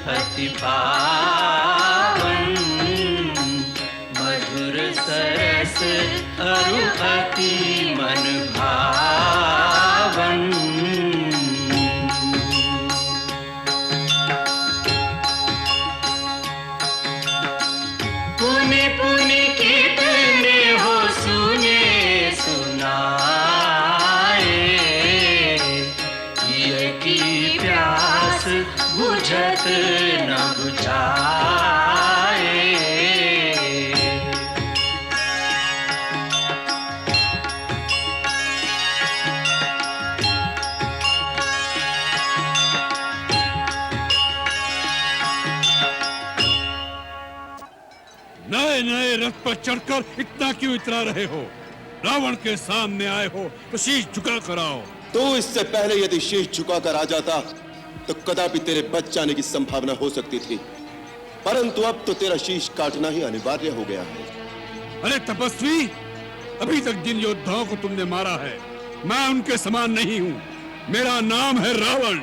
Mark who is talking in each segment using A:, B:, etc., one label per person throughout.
A: अति पावन, मधुर सरस अरु अति मन भावन। पुनि पुनि कितने हो सुने सुनाए, ये की प्यास बुझत न बुझाए।
B: नए नए रथ पर चढ़कर इतना क्यों इतरा रहे हो? रावण के सामने आए हो तो शीश झुका कर आओ।
C: तो इससे पहले यदि शीश झुकाकर आ जाता तो कदापि तेरे बच जाने की संभावना हो सकती थी, परंतु अब तो तेरा शीश काटना ही अनिवार्य हो गया है।
B: अरे तपस्वी, अभी तक जिन योद्धाओं को तुमने मारा है, मैं उनके समान नहीं हूँ। मेरा नाम है रावण,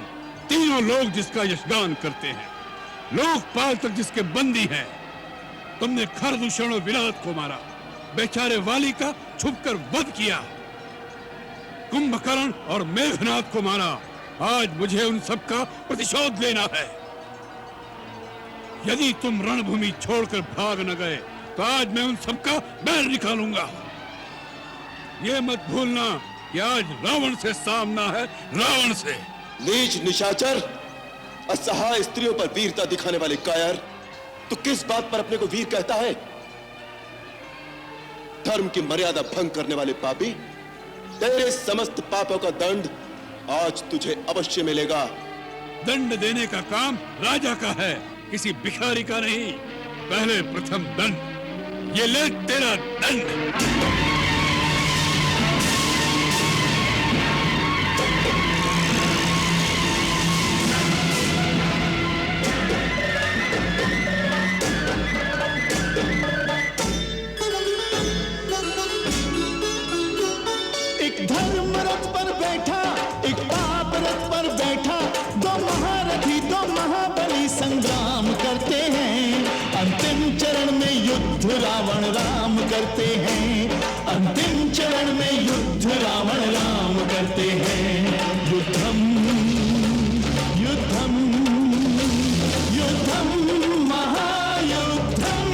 B: तीनों लोग जिसका यशगान करते हैं, लोकपाल तक जिसके बंदी हैं। तुमने खरदूषण और विराट को मारा, बेचारे वाली का छुपकर वध किया, कुंभकर्ण और मेघनाद को मारा। आज मुझे उन सब का प्रतिशोध लेना है। यदि तुम रणभूमि छोड़कर भाग न गए तो आज मैं उन सब का बैर निकालूंगा। ये मत भूलना कि आज रावण से सामना है, रावण से।
C: नीच निशाचर, असहाय स्त्रियों पर वीरता दिखाने वाले कायर, तो किस बात पर अपने को वीर कहता है? धर्म की मर्यादा भंग करने वाले पापी, तेरे समस्त पापों का दंड आज तुझे अवश्य मिलेगा।
B: दंड देने का काम राजा का है, किसी भिखारी का नहीं। पहले प्रथम दंड, ये ले तेरा दंड।
D: एक धर्म रथ पर बैठा, एक पाप रथ पर बैठा, दो महारथी दो महाबली संग्राम करते हैं। अंतिम चरण में युद्ध रावण राम करते हैं। अंतिम चरण में युद्ध रावण राम करते हैं। युद्धम युद्धम युद्धम महायुद्धम।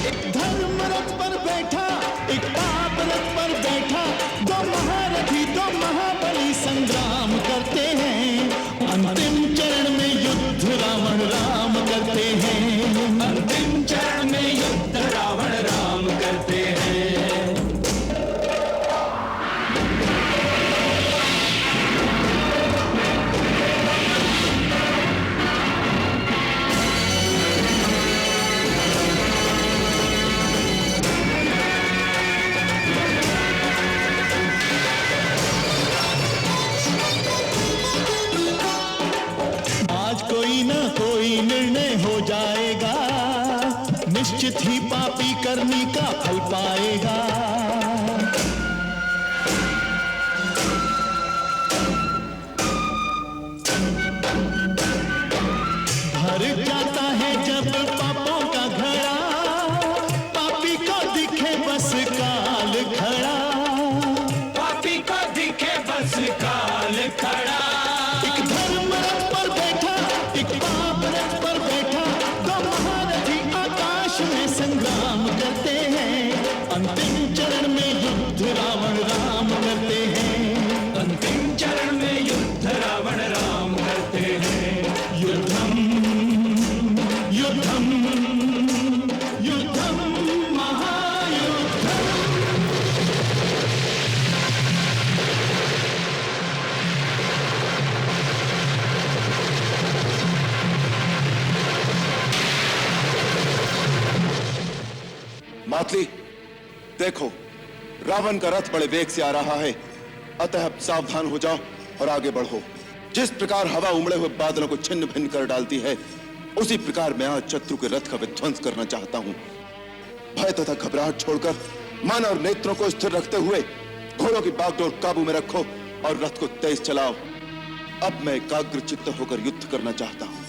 D: एक धर्म रथ पर बैठा, एक पाप रथ पर बैठा, दो महारथी दो महाबली संग्राम करते हैं। अंतिम चरण में युद्ध रावण राम करते हैं। अंतिम चरण में युद्ध रावण राम करते हैं। कोई ना कोई निर्णय हो जाएगा, निश्चित ही पापी करनी का फल पाएगा। भर जाता है जब पापों का घड़ा, पापी को दिखे बस काल खड़ा। पापी को दिखे बस काल खड़ा। एक धर्म रथ पर बैठा, एक पाप रथ पर बैठा, दो महारथी आकाश में संग्राम करते हैं। अंतिम चरण में युद्ध रावण राम करते हैं। अंतिम चरण में युद्ध रावण राम करते हैं। युद्धम युद्धम युद्धम महायुद्धम।
C: मातली, देखो रावण का रथ बड़े वेग से आ रहा है, अतः अब सावधान हो जाओ और आगे बढ़ो। जिस प्रकार हवा उमड़े हुए बादलों को छिन्न भिन्न कर डालती है, उसी प्रकार मैं आज शत्रु के रथ का विध्वंस करना चाहता हूँ। भय तथा घबराहट छोड़कर मन और नेत्रों को स्थिर रखते हुए घोड़ों की बागडोर काबू में रखो और रथ को तेज चलाओ। अब मैं एकाग्र चित्त होकर युद्ध करना चाहता हूँ।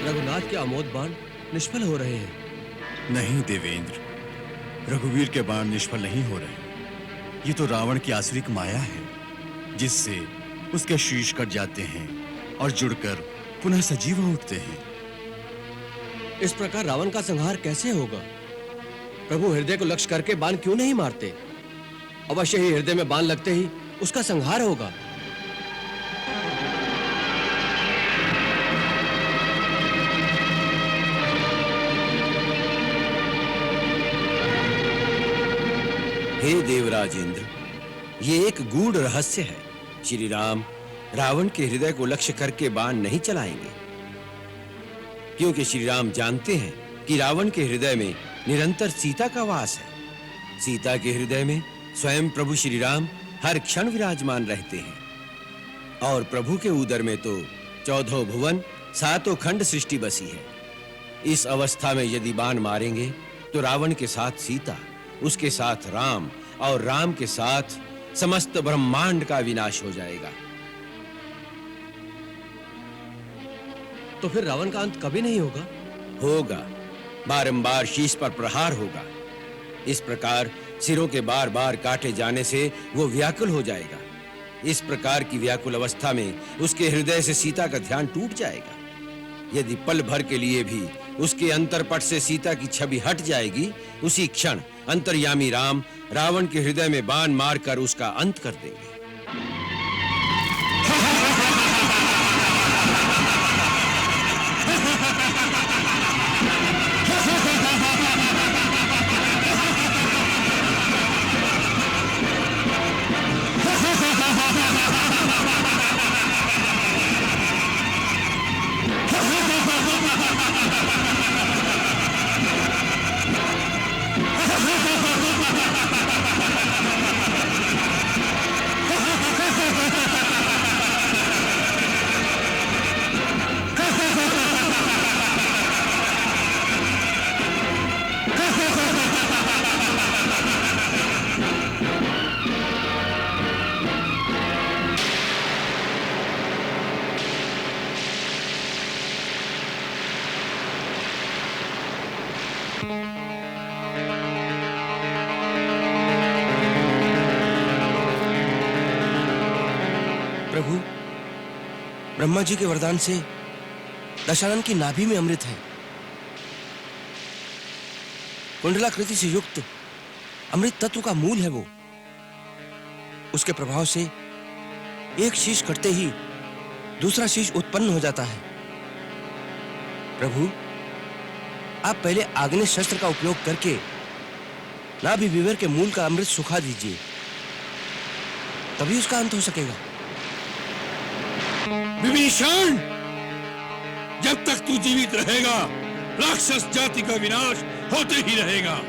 E: रघुनाथ के अमोद बाण निष्फल हो रहे हैं।
F: नहीं देवेंद्र, रघुवीर के बाण निष्फल नहीं हो रहे। ये तो रावण की आसुरिक माया है, जिससे उसके शीश कट जाते हैं और जुड़कर पुनः सजीव हो उठते हैं।
E: इस प्रकार रावण का संहार कैसे होगा? प्रभु हृदय को लक्ष्य करके बाण क्यों नहीं मारते? अवश्य ही हृदय में बाण लगते ही उसका संहार होगा।
G: हे देवराज इंद्र, ये एक गूढ़ रहस्य है। श्री राम रावण के हृदय को लक्ष्य करके बाण नहीं चलाएंगे, क्योंकि श्री राम जानते हैं कि रावण के हृदय में निरंतर सीता का वास है। सीता के हृदय में स्वयं प्रभु श्री राम हर क्षण विराजमान रहते हैं और प्रभु के उदर में तो 14 भुवन 7 खंड सृष्टि बसी है। इस अवस्था में यदि बाण मारेंगे तो रावण के साथ सीता, उसके साथ राम और राम के साथ समस्त ब्रह्मांड का विनाश हो जाएगा।
E: तो फिर रावण का अंत कभी नहीं होगा?
G: होगा, बारंबार शीश पर प्रहार होगा। इस प्रकार सिरों के बार बार काटे जाने से वो व्याकुल हो जाएगा। इस प्रकार की व्याकुल अवस्था में उसके हृदय से सीता का ध्यान टूट जाएगा। यदि पल भर के लिए भी उसके अंतरपट से सीता की छवि हट जाएगी, उसी क्षण अंतर्यामी राम रावण के हृदय में बाण मारकर उसका अंत कर देंगे। प्रभु, ब्रह्मा जी के वरदान से दशानन की नाभि में अमृत है। कुंडलाकृति से युक्त अमृत तत्व का मूल है वो। उसके प्रभाव से एक शीश कटते ही दूसरा शीश उत्पन्न हो जाता है। प्रभु, आप पहले आग्नेय शस्त्र का उपयोग करके नाभि विवर के मूल का अमृत सुखा दीजिए, तभी उसका अंत हो सकेगा।
B: विभीषण, जब तक तू जीवित रहेगा राक्षस जाति का विनाश होते ही रहेगा।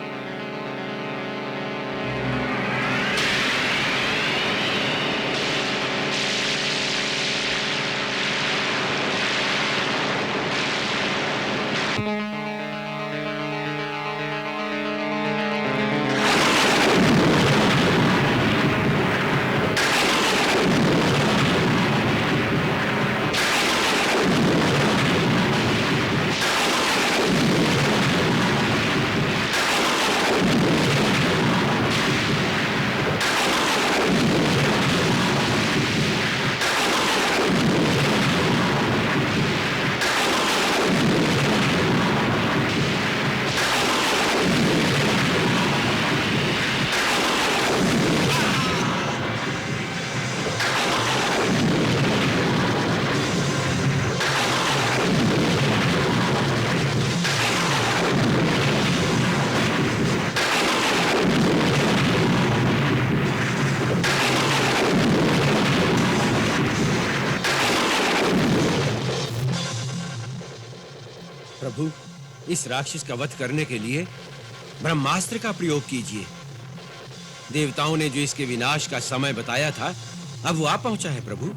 G: प्रभु, इस राक्षस का वध करने के लिए ब्रह्मास्त्र का प्रयोग कीजिए। देवताओं ने जो इसके विनाश का समय बताया था, अब वो आ पहुंचा है प्रभु।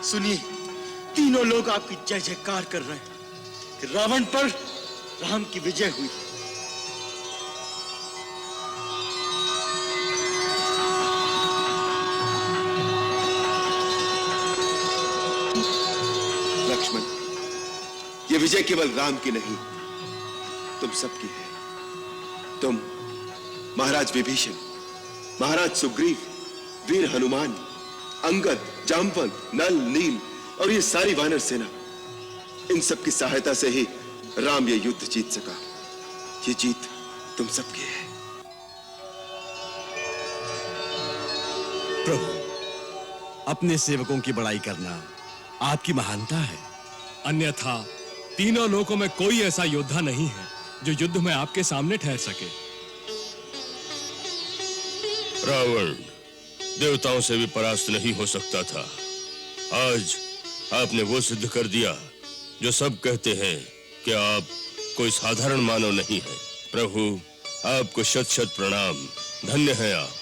H: सुनिए, तीनों लोग आपकी जय जयकार कर रहे हैं कि रावण पर राम की विजय हुई।
C: लक्ष्मण, ये विजय केवल राम की नहीं, तुम सबकी है। तुम, महाराज विभीषण, महाराज सुग्रीव, वीर हनुमान, अंगद, जामवंत, नल, नील और ये सारी वानर सेना, इन सब की सहायता से ही राम ये युद्ध जीत सका। ये जीत तुम सबकी है।
F: प्रभु, अपने सेवकों की बड़ाई करना आपकी महानता है।
I: अन्यथा तीनों लोकों में कोई ऐसा योद्धा नहीं है जो युद्ध में आपके सामने ठहर सके।
J: रावण देवताओं से भी परास्त नहीं हो सकता था। आज आपने वो सिद्ध कर दिया जो सब कहते हैं कि आप कोई साधारण मानव नहीं है। प्रभु, आपको शत शत प्रणाम। धन्य हैं आप।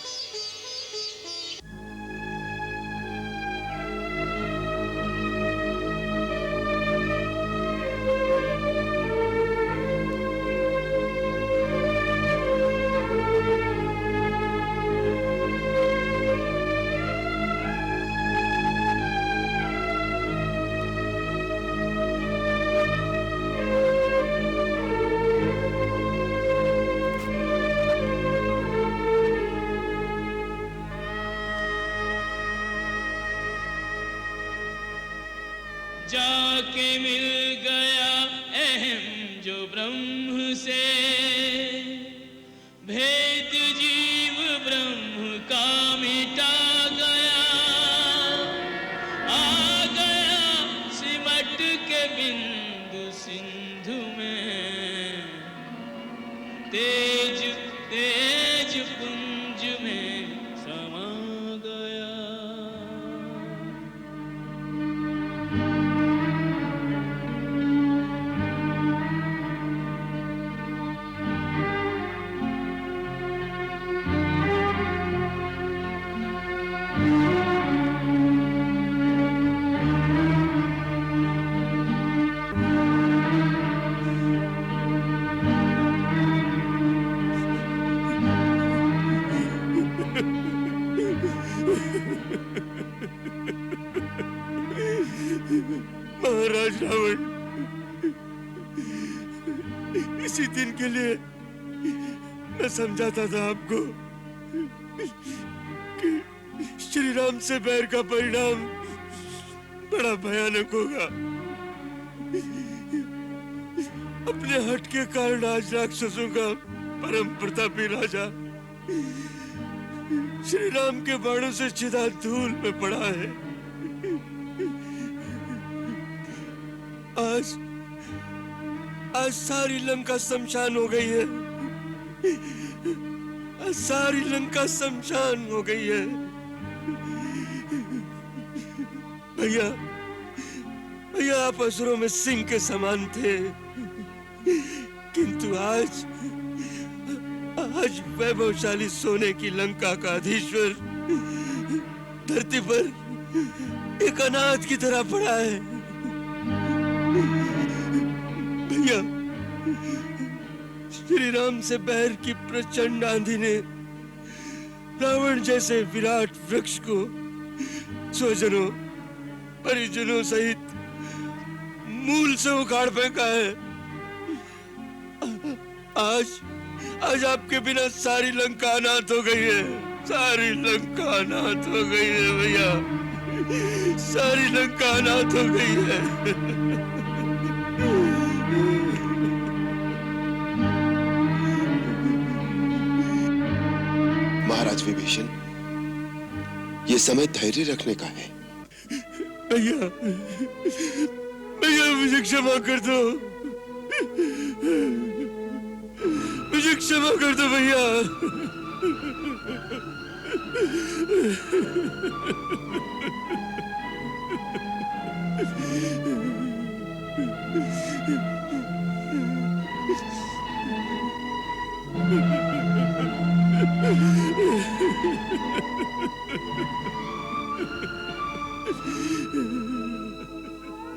A: जाके मिल गया अहम जो ब्रह्म से, भेद जीव ब्रह्म का मिटा गया। आ गया सिमट के बिंदु सिंधु में, तेज तेज पुंज में समा
H: आज रावण इसी दिन के लिए मैं समझाता था आपको कि श्री राम से बैर का परिणाम बड़ा भयानक होगा। अपने हट के कारण आज राक्षसों का परम प्रतापी राजा श्री राम के बाणों से चिता धूल में पड़ा है। आज सारी लंका शमशान हो गई है। सारी लंका शमशान हो गई है। भैया भैया, आप असुरों में सिंह के समान थे, किंतु आज वैभवशाली सोने की लंका का अधीश्वर धरती पर एक अनाथ की तरह पड़ा है। भैया, श्री राम से बैर की प्रचंड आंधी ने रावण जैसे विराट वृक्ष को स्वजनों परिजनों सहित मूल से उखाड़ फेंका है। आज आपके बिना सारी लंका अनाथ हो गई है। सारी लंका अनाथ हो गई है भैया, सारी लंका अनाथ हो गई है।
C: महाराज विभीषण, ये समय धैर्य रखने का है।
H: भैया भैया, मुझे क्षमा कर दो, मुझे क्षमा कर दो भैया।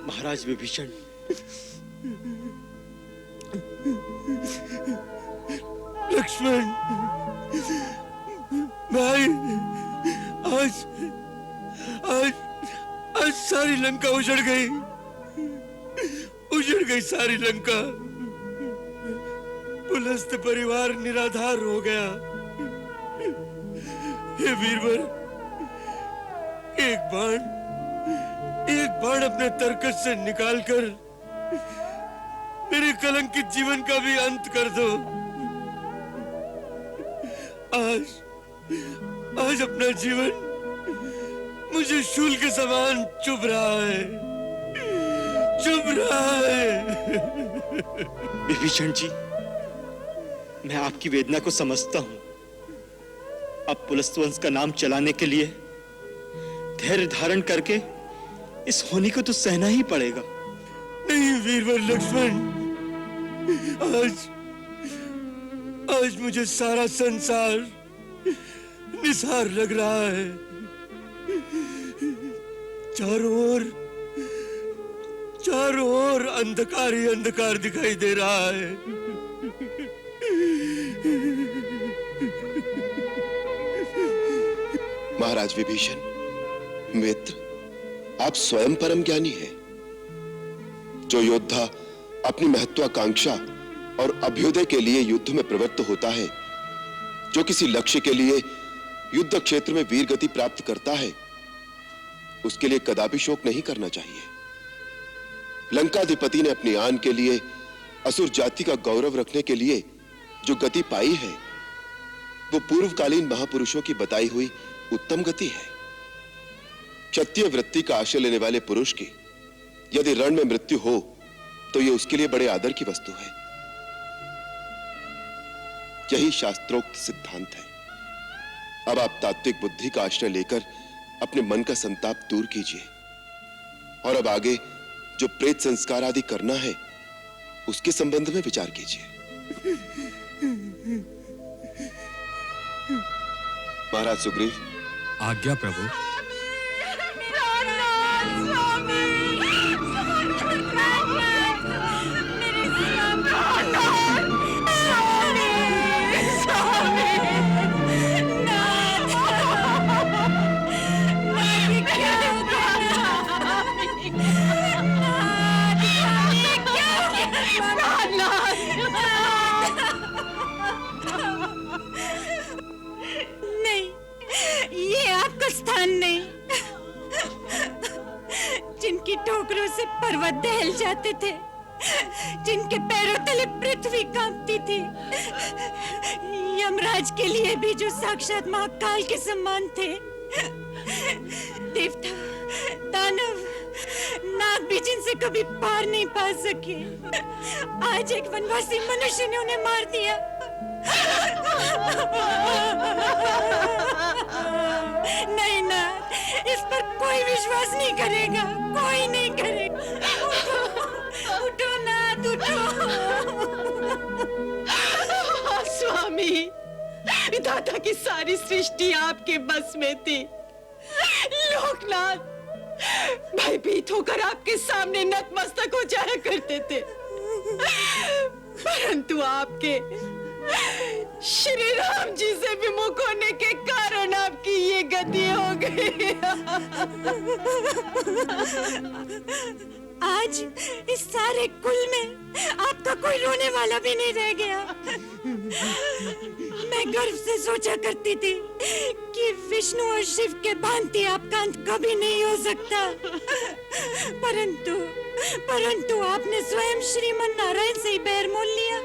H: महाराज विभीषण, लक्ष्मण भाई, आज सारी लंका उजड़ गई सारी लंका। पुलस्त परिवार निराधार हो गया। हे वीरवर, एक बाण अपने तरकश से निकालकर मेरे कलंकित जीवन का भी अंत कर दो। आज अपना जीवन मुझे शूल के समान चुभ रहा है।
K: विभीषण जी, मैं आपकी वेदना को समझता हूं। अब पुलस्त वंश का नाम चलाने के लिए धैर्य धारण करके इस होनी को तो सहना ही पड़ेगा।
H: नहीं वीरवर लक्ष्मण, आज मुझे सारा संसार निसार लग रहा है। चारों ओर अंधकार ही अंधकार दिखाई दे रहा है।
C: महाराज विभीषण, मित्र, आप स्वयं परम ज्ञानी हैं। जो योद्धा अपनी महत्वाकांक्षा और अभ्युदय के लिए युद्ध में प्रवृत्त होता है, जो किसी लक्ष्य के लिए युद्ध क्षेत्र में वीर गति प्राप्त करता है, उसके लिए कदापि शोक नहीं करना चाहिए। लंकाधिपति ने अपनी आन के लिए, असुर जाति का गौरव रखने के लिए जो गति पाई है, वो पूर्वकालीन महापुरुषों की बताई हुई उत्तम गति है। क्षत्रिय वृत्ति का आश्रय लेने वाले पुरुष की यदि रण में मृत्यु हो तो यह उसके लिए बड़े आदर की वस्तु है। यही शास्त्रोक्त सिद्धांत है। अब आप तात्विक बुद्धि का आश्रय लेकर अपने मन का संताप दूर कीजिए और अब आगे जो प्रेत संस्कार आदि करना है उसके संबंध में विचार कीजिए। महाराज सुग्रीव।
I: आज्ञा प्रभु।
L: स्थान नहीं। जिनकी ठोकरों से पर्वत दहल जाते थे, जिनके पैरों तले पृथ्वी कांपती थी, यमराज के लिए भी जो साक्षात महाकाल के समान थे, देवता, दानव, नाग भी जिनसे कभी पार नहीं पा सके, आज एक वनवासी मनुष्य ने उन्हें मार दिया। नहीं ना, इस पर कोई विश्वास नहीं करेगा, कोई नहीं करेगा। उठो, उठो नाथ, उठो।
M: स्वामी, विधाता की सारी सृष्टि आपके बस में थी। लोकनाथ भयभीत होकर आपके सामने नतमस्तक हो जाया करते थे, परंतु आपके श्री राम जी से विमुख होने के कारण आपकी ये गति हो गई।
L: आज इस सारे कुल में आपका कोई रोने वाला भी नहीं रह गया। मैं गर्व से सोचा करती थी कि विष्णु और शिव के भांति आपका अंत कभी नहीं हो सकता, परंतु आपने स्वयं श्रीमन नारायण से ही बैर मोल लिया।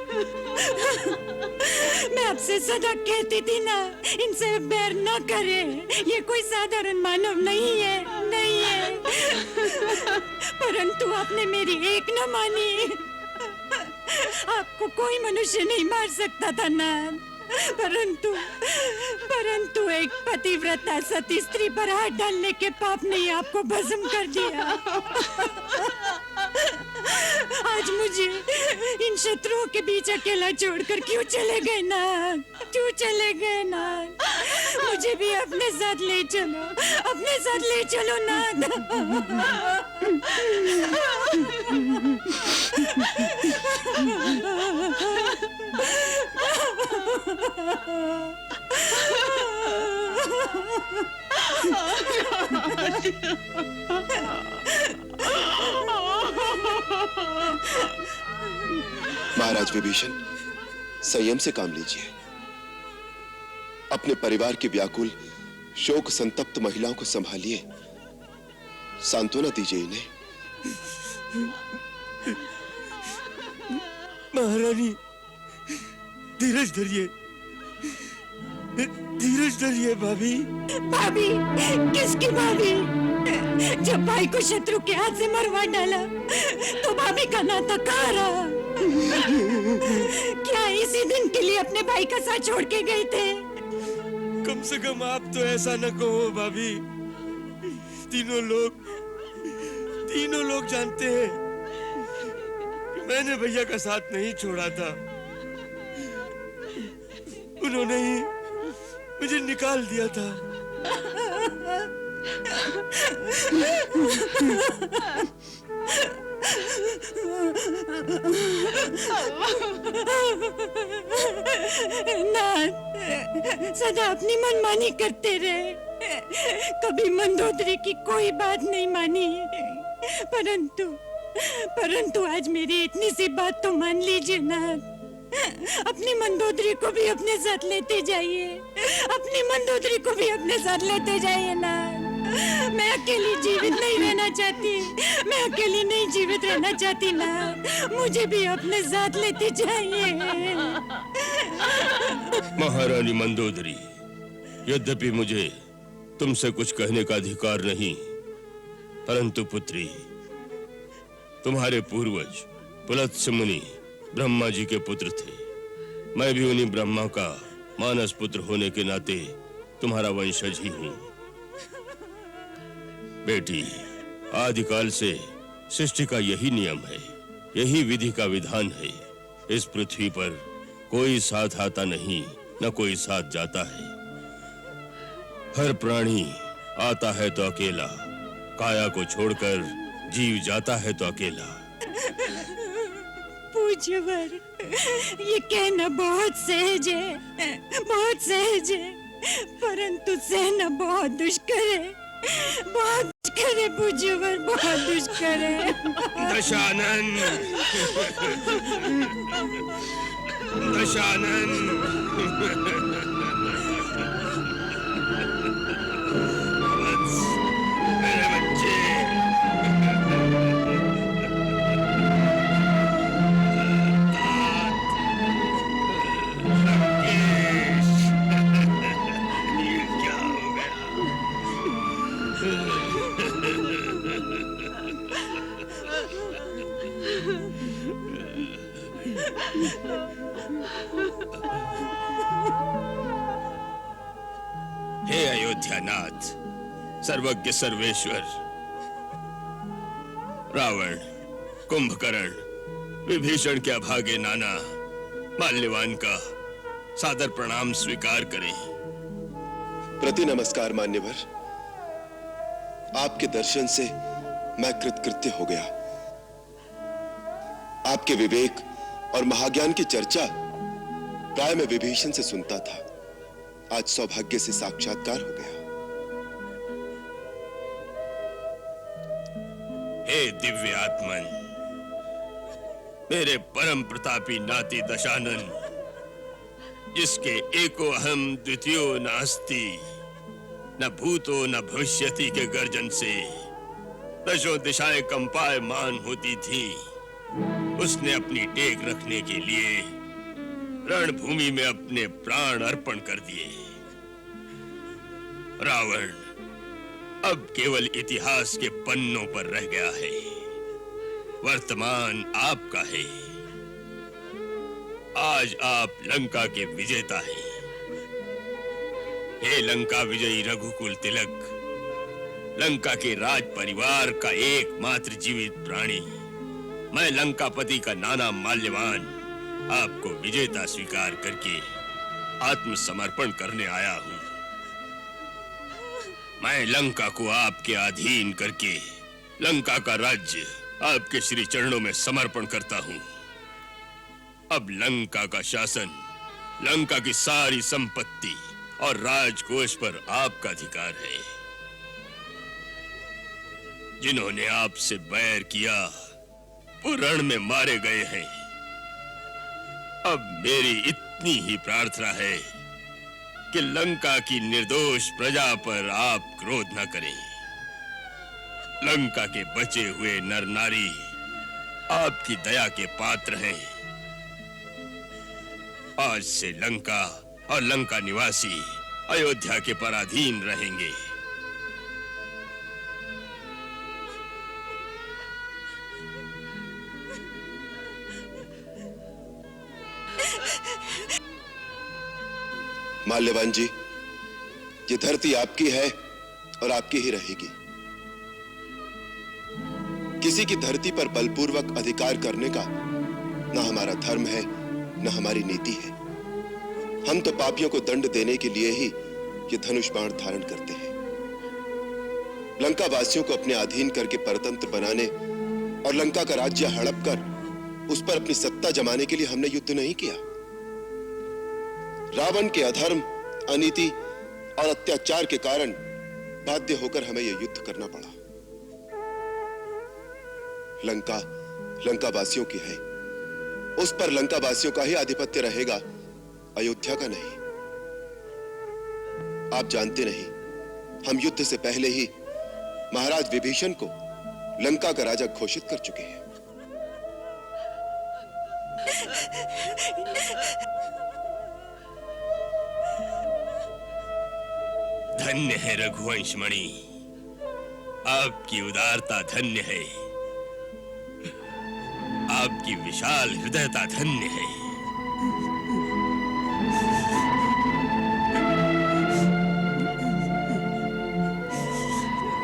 L: मैं आपसे सदा कहती थी ना, इनसे बैर न करें, ये कोई साधारण मानव नहीं है, नहीं है। परंतु आपने मेरी एक न मानी। आपको कोई मनुष्य नहीं मार सकता था ना, परंतु एक पतिव्रता सती स्त्री पर हाथ डालने के पाप ने ही आपको भस्म कर दिया। आज मुझे इन शत्रुओं के बीच अकेला छोड़कर क्यों चले गए नाथ? क्यों चले गए नाथ? मुझे भी अपने साथ ले चलो, अपने साथ ले चलो नाथ।
C: महाराज विभीषण, संयम से काम लीजिए। अपने परिवार की व्याकुल शोक संतप्त महिलाओं को संभालिए, सांत्वना दीजिए इन्हें।
H: महारानी, धीरज धरिए, धीरज धरिए भाभी।
L: भाभी? किसकी भाभी? जब भाई को शत्रु के हाथ से मरवा डाला तो भाभी का नाता कहाँ रहा? क्या इसी दिन के लिए अपने भाई का साथ छोड़ के गए थे?
H: कम से कम आप तो ऐसा न कहो भाभी। तीनों लोग जानते हैं कि मैंने भैया का साथ नहीं छोड़ा था। उन्होंने ही मुझे निकाल दिया था।
L: नाथ, सदा अपनी मनमानी करते रहे, कभी मंदोदरी की कोई बात नहीं मानी, परंतु आज मेरी इतनी सी बात तो मान लीजिए नाथ। अपनी मंदोदरी को भी अपने साथ लेते जाइए, अपनी मंदोदरी को भी अपने साथ लेते जाइए ना। मैं अकेली जीवित नहीं रहना चाहती, मैं अकेली नहीं जीवित रहना चाहती ना, मुझे भी अपने साथ लेते जाइए।
J: महारानी मंदोदरी, यद्यपि मुझे तुमसे कुछ कहने का अधिकार नहीं, परंतु पुत्री, तुम्हारे पूर्वज पुलत्स्य मुनि ब्रह्मा जी के पुत्र थे। मैं भी उन्हीं ब्रह्मा का मानस पुत्र होने के नाते तुम्हारा वंशज ही हूं। बेटी, आदिकाल से सृष्टि का यही नियम है, यही विधि का विधान है। इस पृथ्वी पर कोई साथ आता नहीं, न कोई साथ जाता है। हर प्राणी आता है तो अकेला, काया को छोड़कर जीव जाता है तो अकेला।
L: पूज्यवर, ये कहना बहुत सहज है, बहुत सहज है, परंतु सहना बहुत दुष्कर है, बहुत दुष्कर है पूज्यवर, बहुत दुष्कर है।
J: दशानन, दशानन, अयोध्यानाथ, सर्वज्ञ सर्वेश्वर, रावण, कुंभकर्ण, विभीषण के अभागे नाना, माल्यवान का सादर प्रणाम स्वीकार करें।
C: प्रति नमस्कार मान्यवर। आपके दर्शन से मैं कृतकृत्य हो गया। आपके विवेक और महाज्ञान की चर्चा प्राय मैं विभीषण से सुनता था, आज सौभाग्य से साक्षात्कार हो गया।
J: हे दिव्य आत्मन, मेरे परम प्रतापी नाती दशानन, जिसके एको अहम द्वितीयो नास्ति, न भूतो न भविष्यति के गर्जन से दशों दिशाएं कंपायमान होती थी, उसने अपनी टेक रखने के लिए रणभूमि में अपने प्राण अर्पण कर दिए। रावण अब केवल इतिहास के पन्नों पर रह गया है, वर्तमान आपका है। आज आप लंका के विजेता हैं। हे लंका विजयी रघुकुल तिलक, लंका के राज परिवार का एकमात्र जीवित प्राणी, मैं लंकापति का नाना माल्यवान आपको विजेता स्वीकार करके आत्मसमर्पण करने आया हूं। मैं लंका को आपके अधीन करके लंका का राज्य आपके श्री चरणों में समर्पण करता हूं। अब लंका का शासन, लंका की सारी संपत्ति और राजकोष पर आपका अधिकार है। जिन्होंने आपसे बैर किया वो रण में मारे गए हैं। अब मेरी इतनी ही प्रार्थना है कि लंका की निर्दोष प्रजा पर आप क्रोध न करें। लंका के बचे हुए नर नारी आपकी दया के पात्र हैं। आज से लंका और लंका निवासी अयोध्या के पराधीन रहेंगे।
C: माल्यवान जी, ये धरती आपकी है और आपकी ही रहेगी। किसी की धरती पर बलपूर्वक अधिकार करने का न हमारा धर्म है, न हमारी नीति है। हम तो पापियों को दंड देने के लिए ही ये धनुष बाण धारण करते हैं। लंका वासियों को अपने अधीन करके परतंत्र बनाने और लंका का राज्य हड़प कर उस पर अपनी सत्ता जमाने के लिए हमने युद्ध नहीं किया। रावण के अधर्म, अनीति और अत्याचार के कारण बाध्य होकर हमें यह युद्ध करना पड़ा। लंका लंका वासियों की है, उस पर लंका वासियों का ही आधिपत्य रहेगा, अयोध्या का नहीं। आप जानते नहीं, हम युद्ध से पहले ही महाराज विभीषण को लंका का राजा घोषित कर चुके हैं।
J: धन्य है रघुवंश मणि, आपकी उदारता धन्य है, आपकी विशाल हृदयता धन्य है।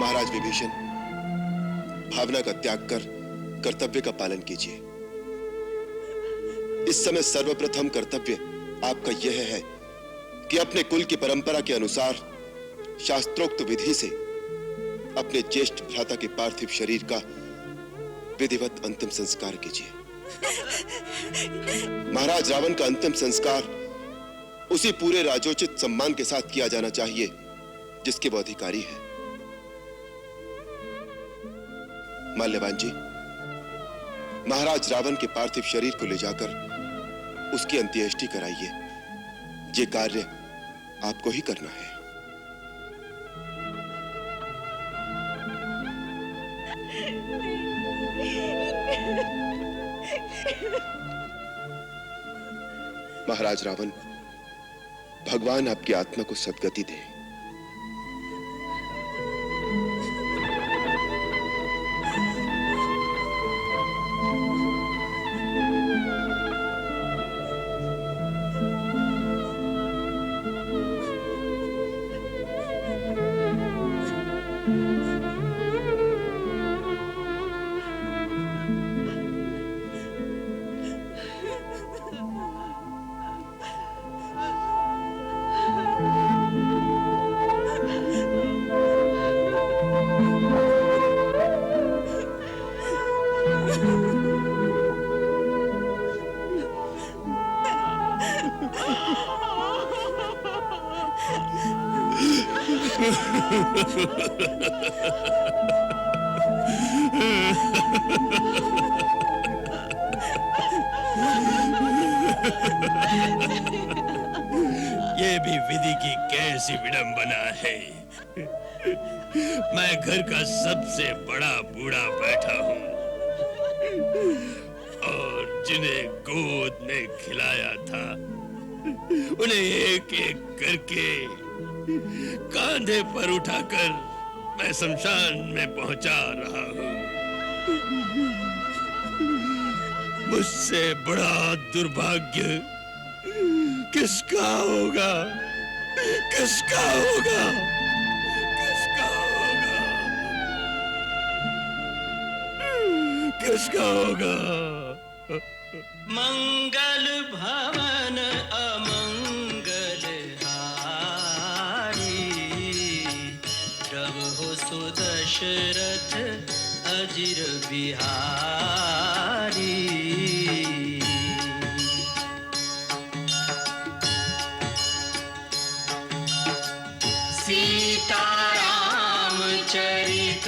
C: महाराज विभीषण, भावना का त्याग कर कर्तव्य का पालन कीजिए। इस समय सर्वप्रथम कर्तव्य आपका यह है कि अपने कुल की परंपरा के अनुसार शास्त्रोक्त विधि से अपने ज्येष्ठ भ्राता के पार्थिव शरीर का विधिवत अंतिम संस्कार कीजिए। महाराज रावण का अंतिम संस्कार उसी पूरे राजोचित सम्मान के साथ किया जाना चाहिए जिसके वो अधिकारी है। माल्यवान जी, महाराज रावण के पार्थिव शरीर को ले जाकर उसकी अंत्येष्टि कराइए। ये कार्य आपको ही करना है। महाराज रावण, भगवान आपकी आत्मा को सद्गति दे।
H: ये भी विधि की कैसी विडंबना है। मैं घर का सबसे बड़ा बूढ़ा बैठा हूँ और जिन्हें गोद में खिलाया था उन्हें एक एक करके कांधे पर उठाकर मैं शमशान में पहुंचा रहा हूँ। मुझसे बड़ा दुर्भाग्य किसका होगा? किसका होगा? किसका होगा? किसका होगा?
A: मंगल भवन अमंगल हारी, प्रभु सुदशरथ अजिर बिहारी। सीताराम चरित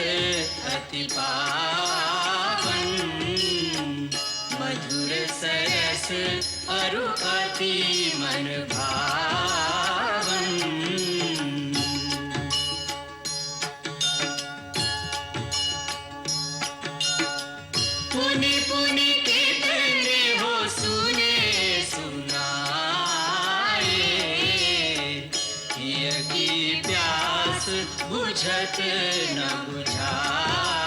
A: अति पावन, मधुर सरस अरु अति मन भावन। पुनि पुनि कितने हो सुने सुनाए, की प्यास बुझत न बुझाए।